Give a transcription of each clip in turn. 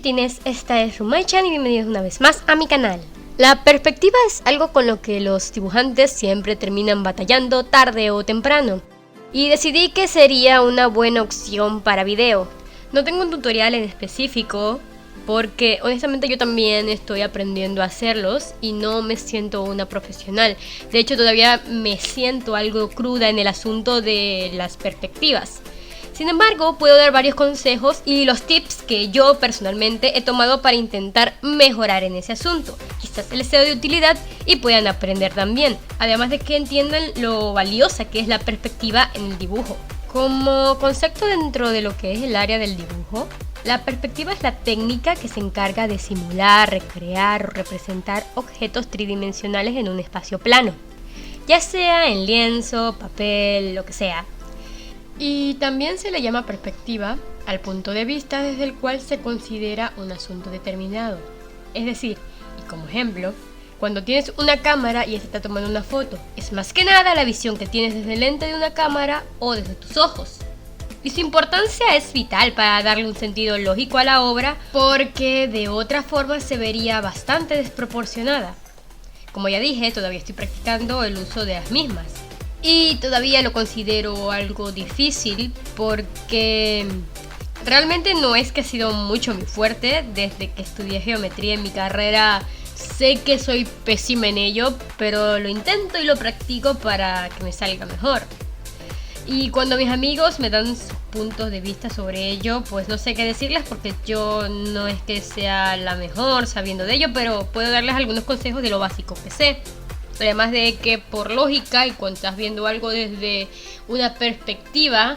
chiquitines, esta es Rumai-chan y bienvenidos una vez más a mi canal. La perspectiva es algo con lo que los dibujantes siempre terminan batallando tarde o temprano, y decidí que sería una buena opción para video. No tengo un tutorial en específico, porque honestamente yo también estoy aprendiendo a hacerlos y no me siento una profesional. De hecho, todavía me siento algo cruda en el asunto de las perspectivas. Sin embargo, puedo dar varios consejos y los tips que yo personalmente he tomado para intentar mejorar en ese asunto. Quizás les sea de utilidad y puedan aprender también, además de que entiendan lo valiosa que es la perspectiva en el dibujo. Como concepto dentro de lo que es el área del dibujo, la perspectiva es la técnica que se encarga de simular, recrear o representar objetos tridimensionales en un espacio plano, ya sea en lienzo, papel, lo que sea. Y también se le llama perspectiva al punto de vista desde el cual se considera un asunto determinado. Es decir, y como ejemplo, cuando tienes una cámara y se está tomando una foto, es más que nada la visión que tienes desde el lente de una cámara o desde tus ojos. Y su importancia es vital para darle un sentido lógico a la obra, porque de otra forma se vería bastante desproporcionada. Como ya dije, todavía estoy practicando el uso de las mismas. Y todavía lo considero algo difícil porque realmente no es que ha sido mucho mi fuerte. Desde que estudié geometría en mi carrera sé que soy pésima en ello, pero lo intento y lo practico para que me salga mejor. Y cuando mis amigos me dan sus puntos de vista sobre ello, pues no sé qué decirles porque yo no es que sea la mejor sabiendo de ello, pero puedo darles algunos consejos de lo básico que sé. Además de que por lógica, y cuando estás viendo algo desde una perspectiva,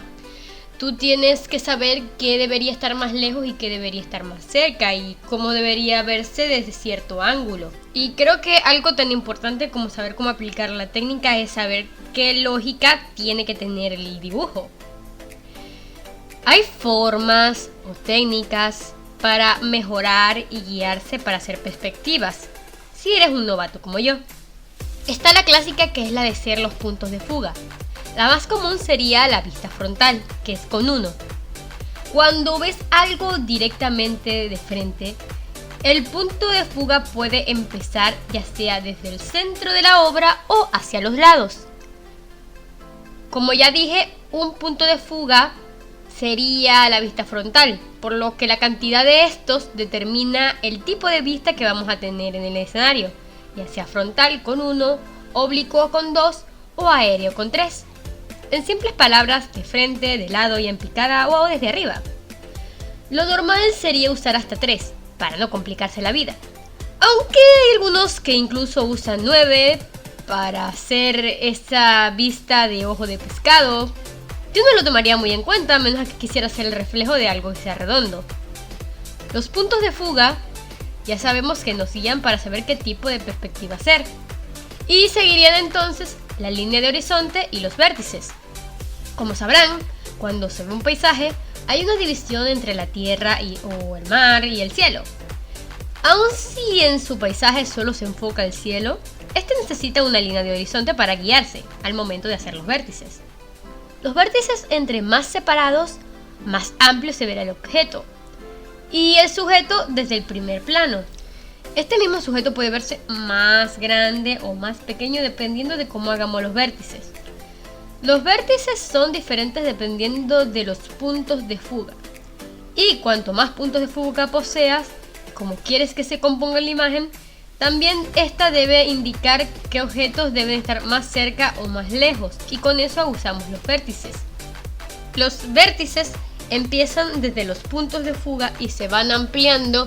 tú tienes que saber qué debería estar más lejos y qué debería estar más cerca y cómo debería verse desde cierto ángulo. Y creo que algo tan importante como saber cómo aplicar la técnica es saber qué lógica tiene que tener el dibujo. Hay formas o técnicas para mejorar y guiarse para hacer perspectivas, si eres un novato como yo. Está la clásica, que es la de ser los puntos de fuga. La más común sería la vista frontal, que es con 1. Cuando ves algo directamente de frente, el punto de fuga puede empezar ya sea desde el centro de la obra o hacia los lados. Como ya dije, un punto de fuga sería la vista frontal, por lo que la cantidad de estos determina el tipo de vista que vamos a tener en el escenario, ya sea frontal con 1, oblicuo con 2 o aéreo con 3. En simples palabras, de frente, de lado y en picada o desde arriba. Lo normal sería usar hasta 3, para no complicarse la vida. Aunque hay algunos que incluso usan 9 para hacer esa vista de ojo de pescado. Yo no lo tomaría muy en cuenta, a menos que quisiera hacer el reflejo de algo que sea redondo. Los puntos de fuga ya sabemos que nos guían para saber qué tipo de perspectiva hacer. Y seguirían entonces la línea de horizonte y los vértices. Como sabrán, cuando se ve un paisaje, hay una división entre la tierra o el mar y el cielo. Aun si en su paisaje solo se enfoca el cielo, este necesita una línea de horizonte para guiarse al momento de hacer los vértices. Los vértices, entre más separados, más amplio se verá el objeto y el sujeto desde el primer plano. Este mismo sujeto puede verse más grande o más pequeño dependiendo de cómo hagamos los vértices. Los vértices son diferentes dependiendo de los puntos de fuga. Y cuanto más puntos de fuga poseas, como quieres que se componga la imagen, también esta debe indicar qué objetos deben estar más cerca o más lejos, y con eso usamos los vértices. Los vértices empiezan desde los puntos de fuga y se van ampliando,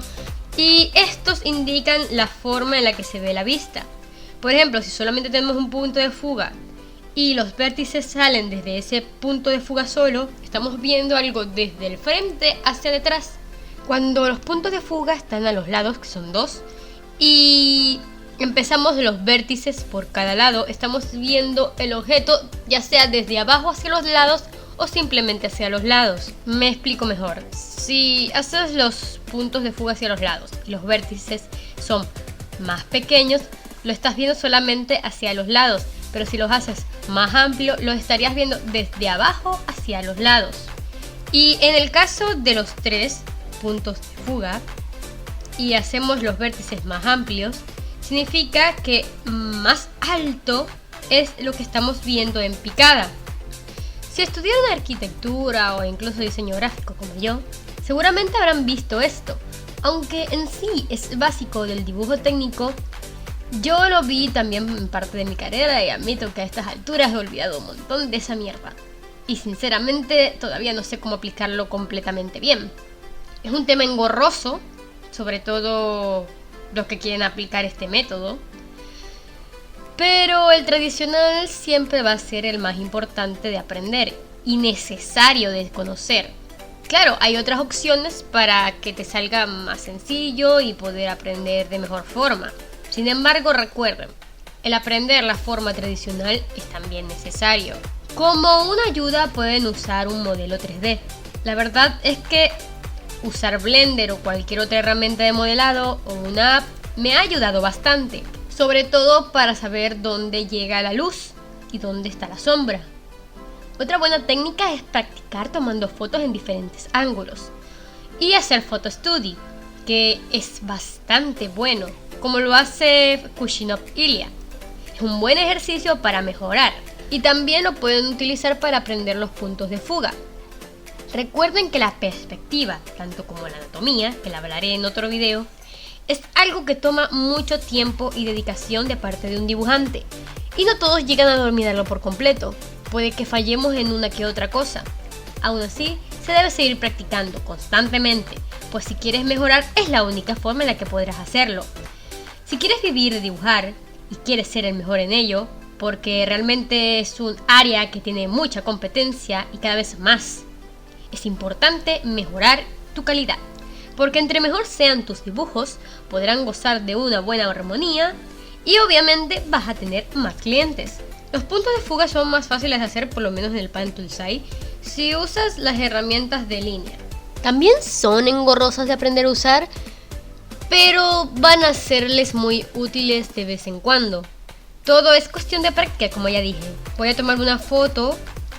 y estos indican la forma en la que se ve la vista. Por ejemplo, si solamente tenemos un punto de fuga y los vértices salen desde ese punto de fuga solo, estamos viendo algo desde el frente hacia detrás. Cuando los puntos de fuga están a los lados, que son 2, y empezamos de los vértices por cada lado, estamos viendo el objeto ya sea desde abajo hacia los lados o simplemente hacia los lados. Me explico mejor. Si haces los puntos de fuga hacia los lados y los vértices son más pequeños, lo estás viendo solamente hacia los lados, pero si los haces más amplio, lo estarías viendo desde abajo hacia los lados. Y en el caso de los 3 puntos de fuga, y hacemos los vértices más amplios, significa que más alto es lo que estamos viendo en picada. Si estudiaron arquitectura o incluso diseño gráfico como yo, seguramente habrán visto esto. Aunque en sí es básico del dibujo técnico, yo lo vi también en parte de mi carrera y admito que a estas alturas he olvidado un montón de esa mierda. Y sinceramente todavía no sé cómo aplicarlo completamente bien. Es un tema engorroso, sobre todo los que quieren aplicar este método. Pero el tradicional siempre va a ser el más importante de aprender y necesario de conocer. Claro, hay otras opciones para que te salga más sencillo y poder aprender de mejor forma. Sin embargo, recuerden, el aprender la forma tradicional es también necesario. Como una ayuda pueden usar un modelo 3D. La verdad es que usar Blender o cualquier otra herramienta de modelado o una app me ha ayudado bastante. Sobre todo para saber dónde llega la luz y dónde está la sombra. Otra buena técnica es practicar tomando fotos en diferentes ángulos y hacer photo study, que es bastante bueno, como lo hace Kushinov Ilya. Es un buen ejercicio para mejorar y también lo pueden utilizar para aprender los puntos de fuga. Recuerden que la perspectiva, tanto como la anatomía, que la hablaré en otro video, es algo que toma mucho tiempo y dedicación de parte de un dibujante, y no todos llegan a dominarlo por completo. Puede que fallemos en una que otra cosa. Aún así, se debe seguir practicando constantemente, pues si quieres mejorar es la única forma en la que podrás hacerlo. Si quieres vivir de dibujar y quieres ser el mejor en ello, porque realmente es un área que tiene mucha competencia y cada vez más, es importante mejorar tu calidad. Porque entre mejor sean tus dibujos, podrán gozar de una buena armonía y obviamente vas a tener más clientes. Los puntos de fuga son más fáciles de hacer, por lo menos en el Pen Toolsai, si usas las herramientas de línea. También son engorrosas de aprender a usar, pero van a serles muy útiles de vez en cuando. Todo es cuestión de práctica, como ya dije. Voy a tomar una foto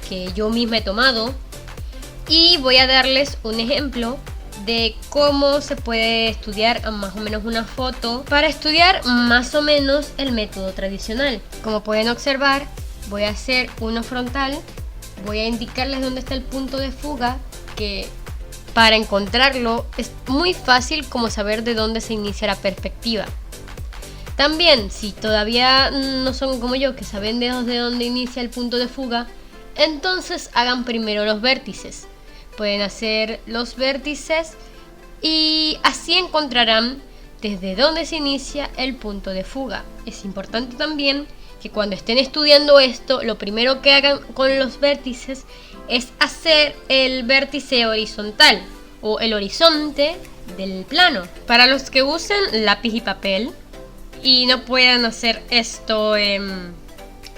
que yo misma he tomado y voy a darles un ejemplo de cómo se puede estudiar más o menos una foto para estudiar más o menos el método tradicional. Como pueden observar, voy a hacer uno frontal, voy a indicarles dónde está el punto de fuga, que para encontrarlo es muy fácil como saber de dónde se inicia la perspectiva. También, si todavía no son como yo, que saben de dónde inicia el punto de fuga, entonces hagan primero los vértices. Pueden hacer los vértices y así encontrarán desde dónde se inicia el punto de fuga. Es importante también que cuando estén estudiando esto, lo primero que hagan con los vértices es hacer el vértice horizontal o el horizonte del plano. Para los que usen lápiz y papel y no puedan hacer esto en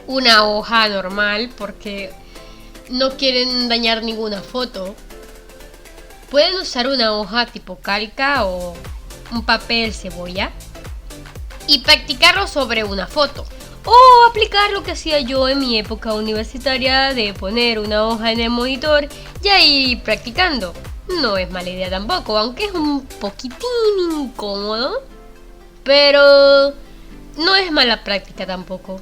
una hoja normal porque no quieren dañar ninguna foto, pueden usar una hoja tipo calca o un papel cebolla y practicarlo sobre una foto. O aplicar lo que hacía yo en mi época universitaria de poner una hoja en el monitor y ahí practicando. No es mala idea tampoco, aunque es un poquitín incómodo, pero no es mala práctica tampoco.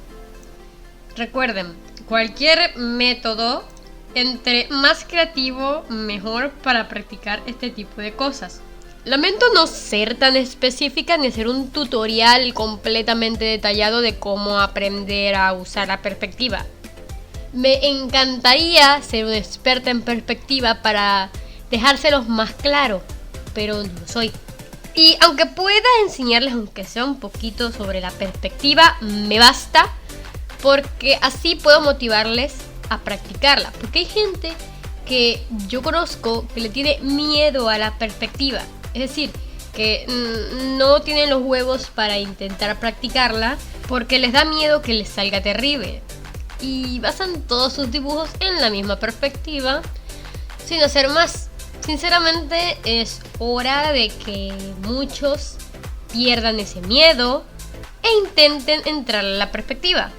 Recuerden, cualquier método, entre más creativo, mejor para practicar este tipo de cosas. Lamento no ser tan específica ni hacer un tutorial completamente detallado de cómo aprender a usar la perspectiva. Me encantaría ser una experta en perspectiva para dejárselos más claro, pero no lo soy. Y aunque pueda enseñarles aunque sea un poquito sobre la perspectiva, me basta, porque así puedo motivarles a practicarla. Porque hay gente que yo conozco que le tiene miedo a la perspectiva. Es decir, que no tienen los huevos para intentar practicarla porque les da miedo que les salga terrible. Y basan todos sus dibujos en la misma perspectiva sin hacer más. Sinceramente es hora de que muchos pierdan ese miedo e intenten entrar a la perspectiva.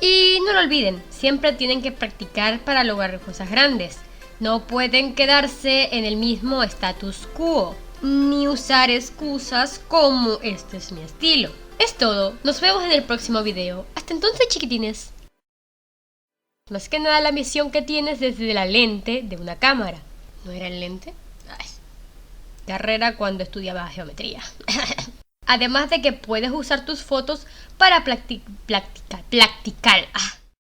Y no lo olviden, siempre tienen que practicar para lograr cosas grandes. No pueden quedarse en el mismo status quo. ni usar excusas como este es mi estilo. Es todo, nos vemos en el próximo video. Hasta entonces, chiquitines. Más que nada la visión que tienes desde la lente de una cámara. ¿No era el lente? Ay, carrera cuando estudiaba geometría. Además de que puedes usar tus fotos para practicar.